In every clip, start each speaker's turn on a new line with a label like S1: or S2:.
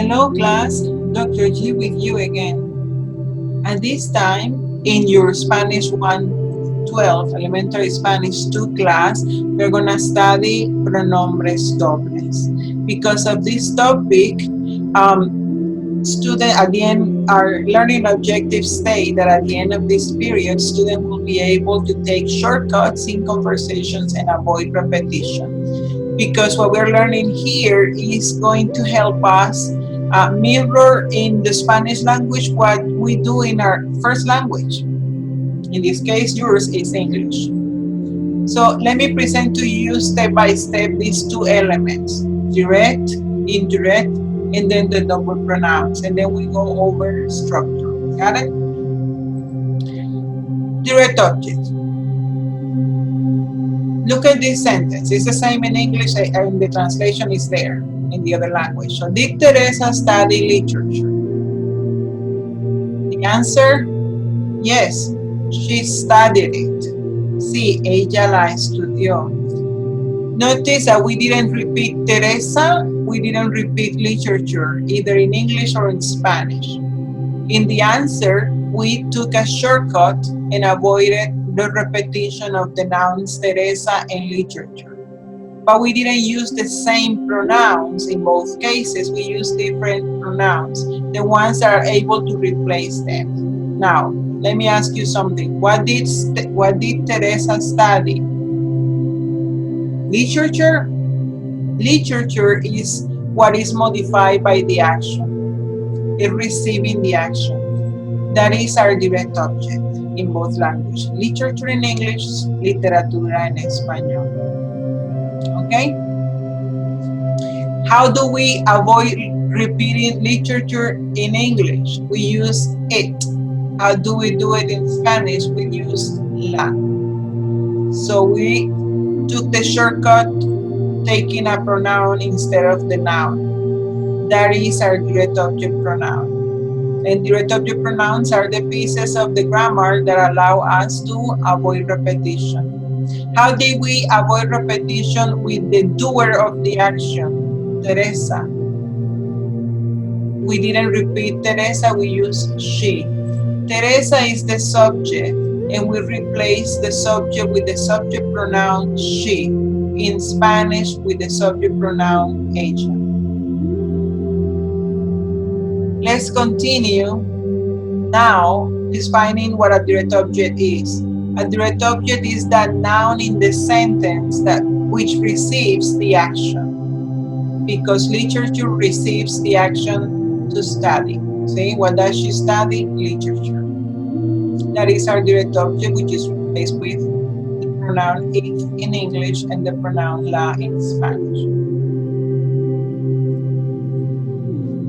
S1: Hello class, Dr. G with you again. At this time, in your Spanish 112 Elementary Spanish 2 class, we're going to study Pronombres Dobles. Because of this topic, student at the end, our learning objectives state that at the end of this period, students will be able to take shortcuts in conversations and avoid repetition. Because what we're learning here is going to help us mirror in the Spanish language what we do in our first language. In this case, yours is English. So let me present to you step by step these two elements, direct, indirect, and then the double pronouns. And then we go over structure. Got it? Direct object. Look at this sentence. It's the same in English and the translation is there in the other language. So did Teresa study literature? The answer, yes, she studied it. Sí, ella la estudió. Notice that we didn't repeat Teresa, we didn't repeat literature, either in English or in Spanish. In the answer, we took a shortcut and avoided the repetition of the nouns Teresa and literature. But we didn't use the same pronouns in both cases. We used different pronouns, the ones that are able to replace them. Now, let me ask you something. What did Teresa study? Literature? Literature is what is modified by the action. It's receiving the action. That is our direct object in both languages. Literature in English, literatura en español. Okay? How do we avoid repeating literature in English? We use it. How do we do it in Spanish? We use la. So we took the shortcut taking a pronoun instead of the noun. That is our direct object pronoun. And direct object pronouns are the pieces of the grammar that allow us to avoid repetition. How did we avoid repetition with the doer of the action, Teresa? We didn't repeat Teresa, we used she. Teresa is the subject, and we replace the subject with the subject pronoun she. In Spanish, with the subject pronoun ella. Let's continue now defining what a direct object is. A direct object is that noun in the sentence that which receives the action. Because literature receives the action to study. See, what does she study? Literature. That is our direct object, which is replaced with the pronoun it in English and the pronoun la in Spanish.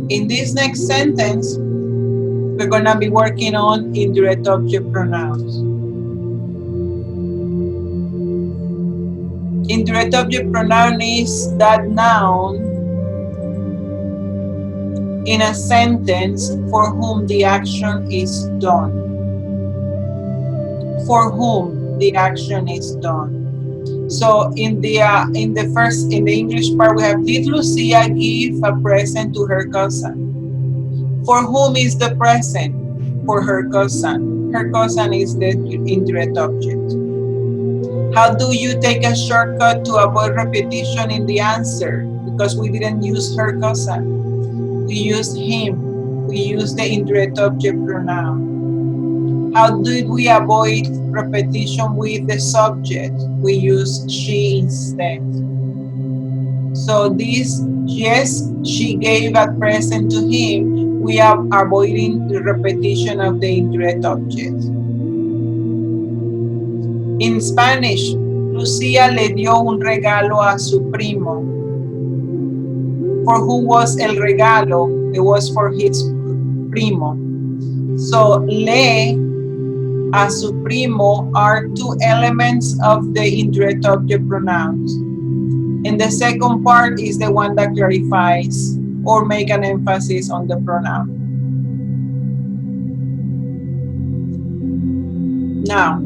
S1: In this next sentence, we're going to be working on indirect object pronouns. Indirect object pronoun is that noun in a sentence for whom the action is done. For whom the action is done. So in the English part, we have, did Lucia give a present to her cousin? For whom is the present? For her cousin. Her cousin is the indirect object. How do you take a shortcut to avoid repetition in the answer? Because we didn't use her cousin. We used him. We used the indirect object pronoun. How did we avoid repetition with the subject? We use she instead. So this, yes, she gave a present to him. We are avoiding the repetition of the indirect object. In Spanish, Lucía le dio un regalo a su primo. For who was el regalo? It was for his primo. So, le a su primo are two elements of the indirect object pronouns. And the second part is the one that clarifies or make an emphasis on the pronoun. Now,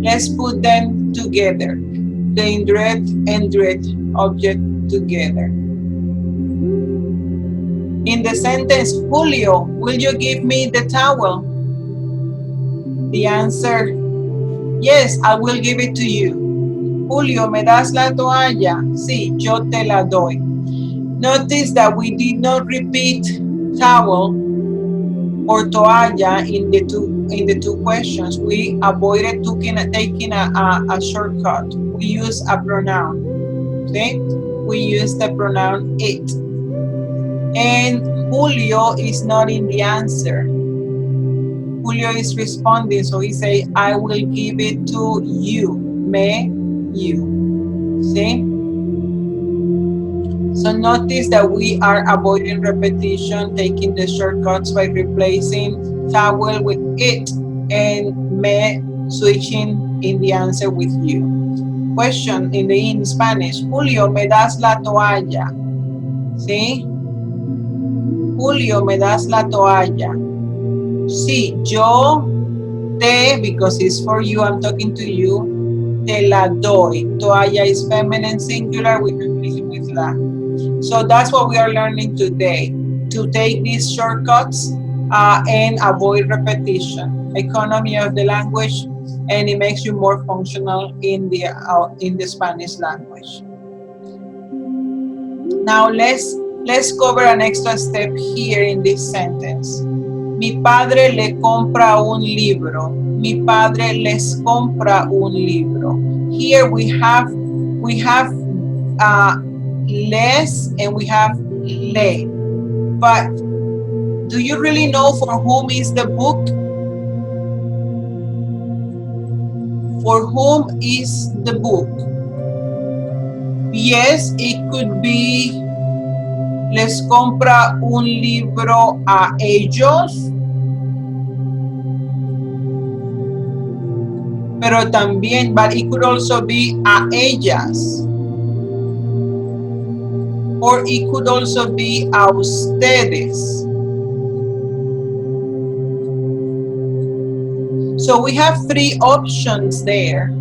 S1: let's put them together. The indirect and direct object together. In the sentence, Julio, will you give me the towel? The answer, yes, I will give it to you. Julio, ¿me das la toalla? Sí, yo te la doy. Notice that we did not repeat towel or toalla in the two questions. We avoided taking a shortcut. We use a pronoun. Okay? We use the pronoun it. And Julio is not in the answer. Julio is responding, so he say, I will give it to you. Me, you. See? So notice that we are avoiding repetition, taking the shortcuts by replacing towel with it and me switching in the answer with you. Question in Spanish. Julio, ¿me das la toalla? ¿Sí? Julio, ¿me das la toalla? Sí, yo te, because it's for you, I'm talking to you, te la doy. Toalla is feminine singular, we replace it with la. So that's what we are learning today, to take these shortcuts and avoid repetition. Economy of the language, and it makes you more functional in the Spanish language. Now let's cover an extra step here in this sentence. Mi padre le compra un libro. Mi padre les compra un libro. Here we have les and we have le. But do you really know for whom is the book? For whom is the book? Yes, it could be les compra un libro a ellos, pero también, but it could also be a ellas, or it could also be a ustedes. So we have three options there.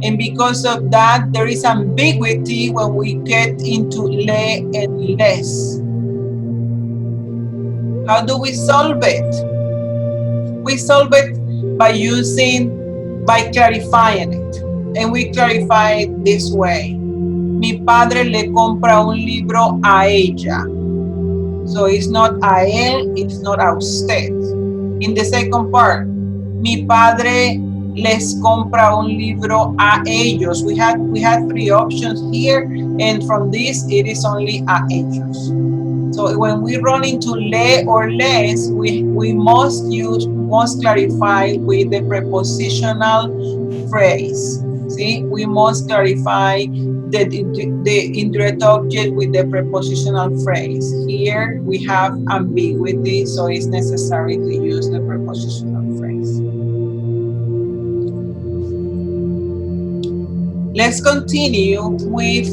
S1: And because of that, there is ambiguity when we get into le and les. How do we solve it? We solve it by clarifying it. And we clarify it this way. Mi padre le compra un libro a ella. So it's not a él, it's not a usted. In the second part, mi padre les compra un libro a ellos. We had three options here, and from this it is only a ellos. So when we run into le or les, we must clarify with the prepositional phrase. See, we must clarify the indirect object with the prepositional phrase. Here we have ambiguity, so it's necessary to use the prepositional phrase. Let's continue with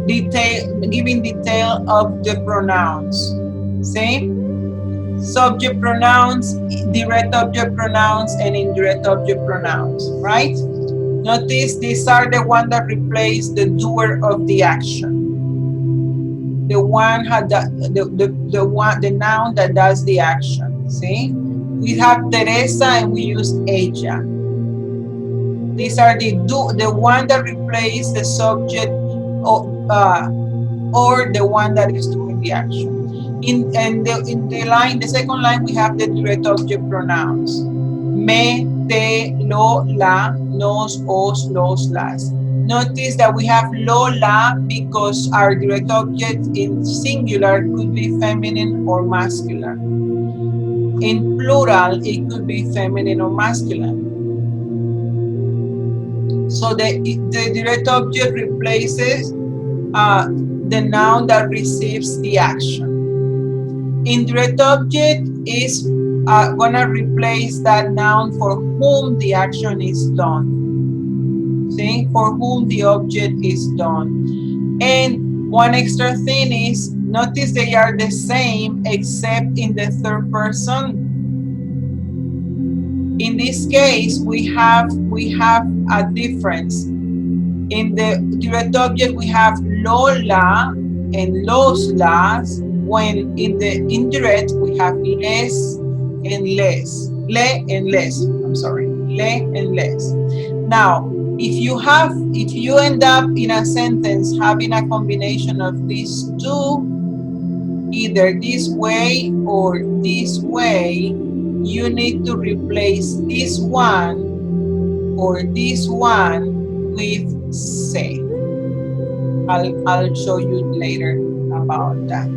S1: giving detail of the pronouns. See? Subject pronouns, direct object pronouns, and indirect object pronouns, right? Notice these are the ones that replace the doer of the action. The one had the noun that does the action. See? We have Teresa and we use ella. These are the one that replace the subject or the one that is doing the action. In the second line, we have the direct object pronouns. Me, te, lo, la, nos, os, los, las. Notice that we have lo, la because our direct object in singular could be feminine or masculine. In plural, it could be feminine or masculine. So the direct object replaces the noun that receives the action. Indirect object is gonna replace that noun for whom the action is done. See, for whom the object is done. And one extra thing is, notice they are the same except in the third person. In this case, we have a difference. In the direct object, we have lo, la, and los, las. when in the indirect we have les and less. Le and less. I'm sorry. Le and less. Now, if you end up in a sentence having a combination of these two, either this way or this way, you need to replace this one or this one with se. I'll show you later about that.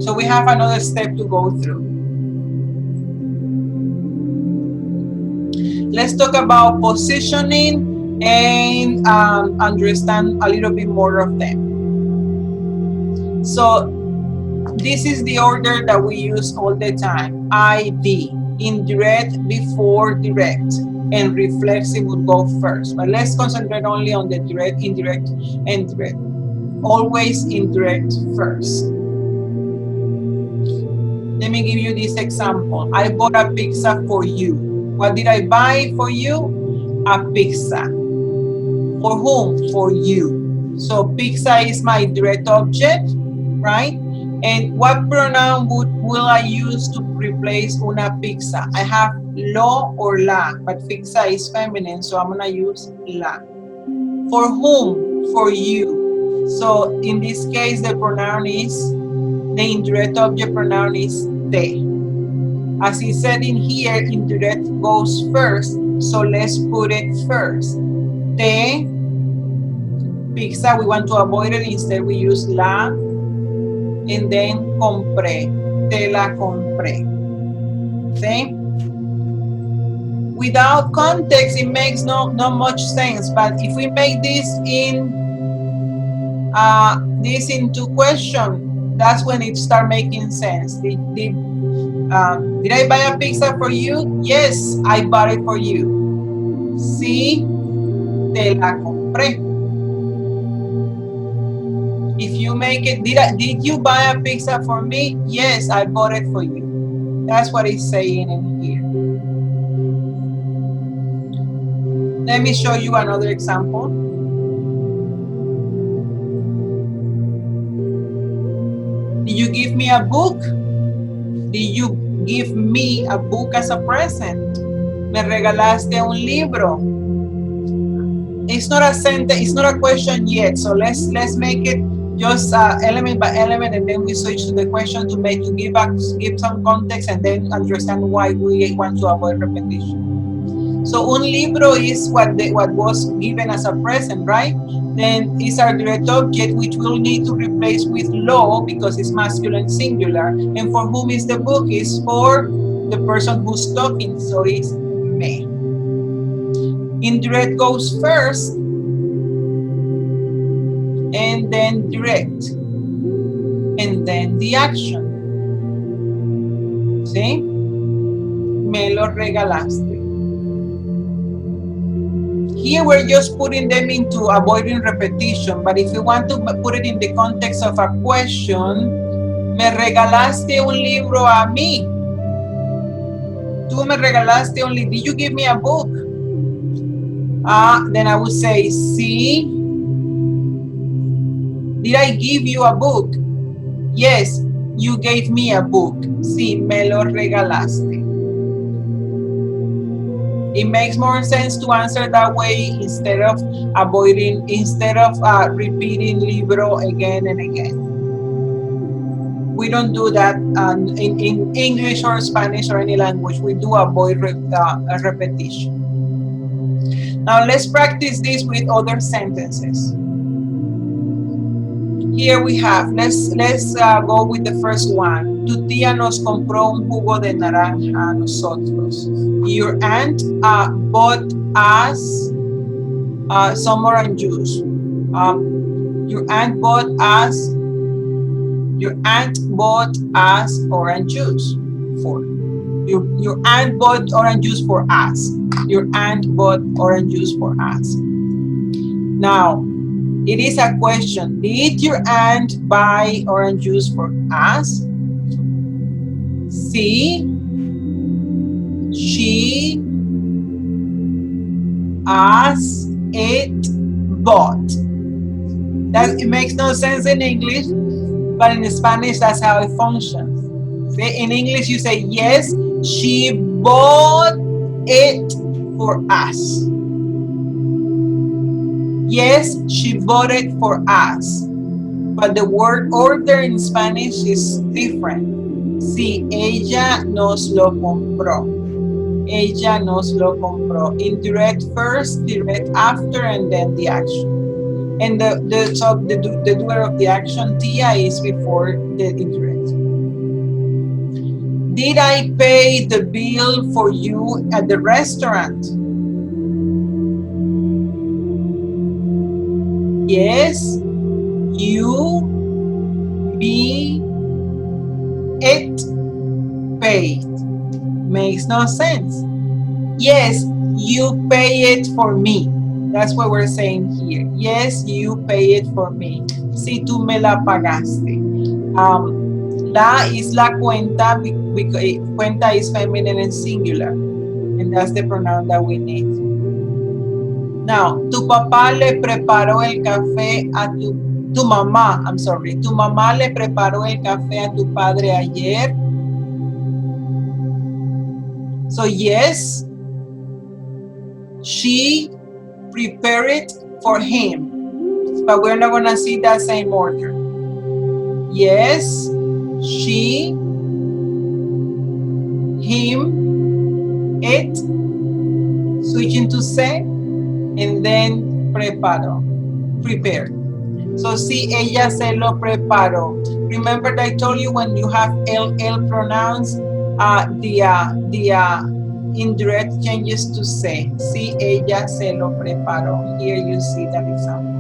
S1: So we have another step to go through. Let's talk about positioning and understand a little bit more of them. So this is the order that we use all the time. ID, indirect before direct, and reflexive will go first. But let's concentrate only on the direct, indirect, and direct. Always indirect first. Let me give you this example. I bought a pizza for you. What did I buy for you? A pizza. For whom? For you. So pizza is my direct object, right? And what pronoun will I use to replace una pizza? I have lo or la, but pizza is feminine, so I'm gonna use la. For whom? For you. So in this case, the indirect object pronoun is te. As he said in here, indirect goes first, so let's put it first. Te, pizza, we want to avoid it, instead we use la, and then compré, te la compré. See? Without context, it makes not much sense, but if we make this into question, that's when it start making sense. Did I buy a pizza for you? Yes, I bought it for you. Sí, te la compré. If you make it, did you buy a pizza for me? Yes, I bought it for you. That's what it's saying in here. Let me show you another example. Did you give me a book? Did you give me a book as a present? Me regalaste un libro. It's not a sentence, it's not a question yet. So let's make it just element by element, and then we switch to the question to give some context and then understand why we want to avoid repetition. So un libro is what was given as a present, right? Then it's our direct object, which we'll need to replace with lo because it's masculine singular. And for whom is the book? Is for the person who's talking, so it's me. Indirect goes first, and then direct, and then the action. See? Me lo regalaste. Here we're just putting them into avoiding repetition, but if you want to put it in the context of a question, me regalaste un libro a mí. Tú me regalaste only, did you give me a book? Then I would say, sí. Did I give you a book? Yes, you gave me a book. Sí, me lo regalaste. It makes more sense to answer that way instead of repeating libro again and again. We don't do that in English or Spanish or any language. We do avoid repetition. Now let's practice this with other sentences. Here we have, let's go with the first one. Tu tía nos compró un jugo de naranja a nosotros. Your aunt bought us some orange juice. Your aunt bought us orange juice for. Your aunt bought orange juice for us. Your aunt bought orange juice for us. Now, it is a question. Did your aunt buy orange juice for us? Sí, she, us, it, bought. That it makes no sense in English, but in Spanish, that's how it functions. See, in English, you say, yes, she bought it for us. Yes, she bought it for us. But the word order in Spanish is different. Sí, ella nos lo compró. Ella nos lo compró. Indirect first, direct after, and then the action. And the doer of the action, tia, is before the indirect. Did I pay the bill for you at the restaurant? Yes, you, me, it paid. Makes no sense. Yes, you pay it for me. That's what we're saying here. Yes, you pay it for me. Si tú me la pagaste. La is la cuenta, because cuenta is feminine and singular. And that's the pronoun that we need. Now, tu papá le preparó el café a tu mamá, I'm sorry, tu mamá le preparó el café a tu padre ayer. So yes, she prepared it for him, but we're not gonna see that same order. Yes, she, him, it, switching to se, and then preparó, prepared. So si ella se lo preparó. Remember that I told you when you have LL pronouns, the indirect changes to se. Si ella se lo preparó. Here you see that example.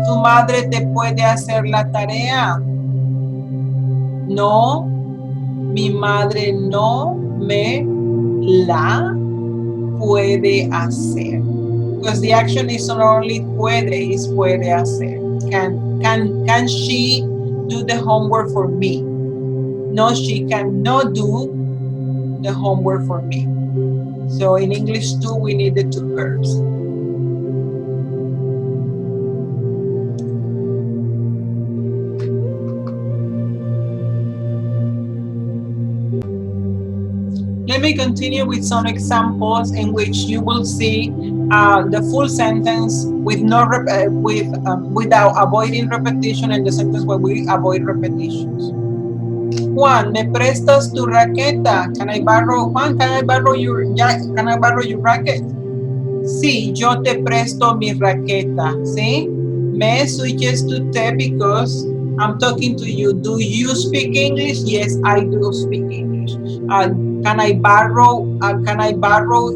S1: ¿Tu madre te puede hacer la tarea? No, mi madre no me la puede hacer. Because the action is not only puede, is puede hacer. Can she do the homework for me? No, she cannot do the homework for me. So in English too, we need the two verbs. Let me continue with some examples in which you will see the full sentence with without avoiding repetition, and the sentence where we avoid repetitions. Juan, ¿me prestas tu raqueta? Can I borrow, Juan, can I borrow your racket? Sí, yo te presto mi raqueta. See? Me switches to te because I'm talking to you. Do you speak English? Yes, I do speak English. Can I borrow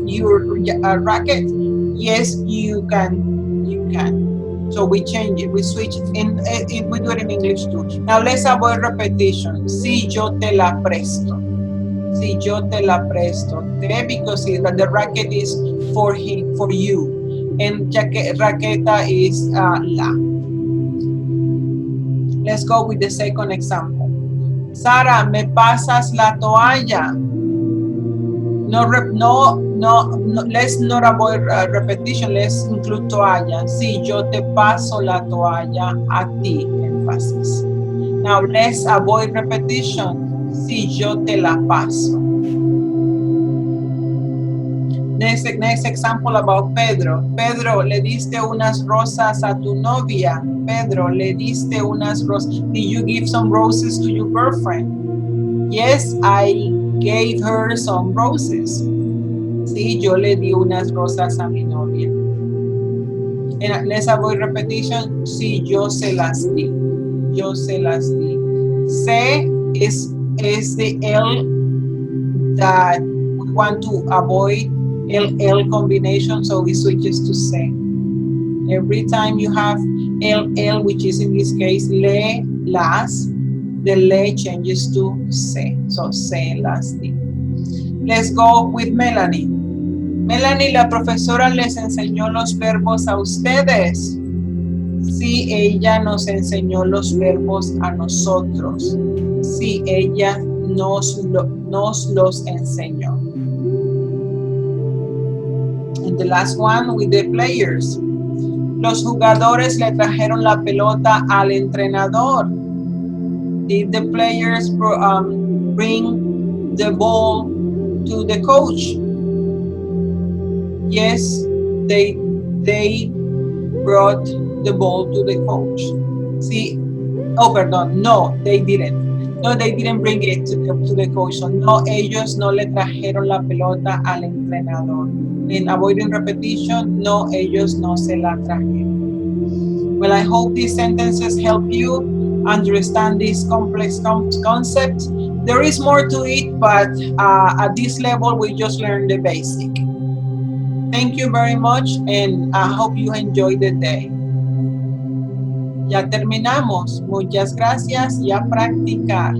S1: your racket? Yes, you can. You can. So we change it. We switch it. We do it in English too. Now let's avoid repetition. Sí, yo te la presto. Si yo te la presto. Te, because the racket is for him, for you. And raqueta is la. Let's go with the second example. Sara, ¿me pasas la toalla? No, let's not avoid repetition. Let's include toalla. Si yo te paso la toalla a ti, énfasis. Now let's avoid repetition. Si yo te la paso. Next example about Pedro. Pedro, ¿le diste unas rosas a tu novia? Pedro, ¿le diste unas rosas? Did you give some roses to your girlfriend? Yes, I gave her some roses. Sí, yo le di unas rosas a mi novia. And let's avoid repetition. Sí, yo se las di. Yo se las di. Se is the L that we want to avoid LL combination, so it switches to se. Every time you have LL, which is in this case le, las, the le changes to se. So se las di. Let's go with Melanie. Melanie, la profesora les enseñó los verbos a ustedes. Sí, ella nos enseñó los verbos a nosotros. Sí, ella nos los enseñó. And the last one with the players. Los jugadores le trajeron la pelota al entrenador. Did the players bring the ball to the coach? Yes, they brought the ball to the coach. See, oh, perdón, no, they didn't. No, they didn't bring it to the coach. So, no, ellos no le trajeron la pelota al entrenador. In avoiding repetition, no, ellos no se la trajeron. Well, I hope these sentences help you understand this complex concept. There is more to it, but at this level, we just learned the basic. Thank you very much, and I hope you enjoy the day. Ya terminamos. Muchas gracias y a practicar.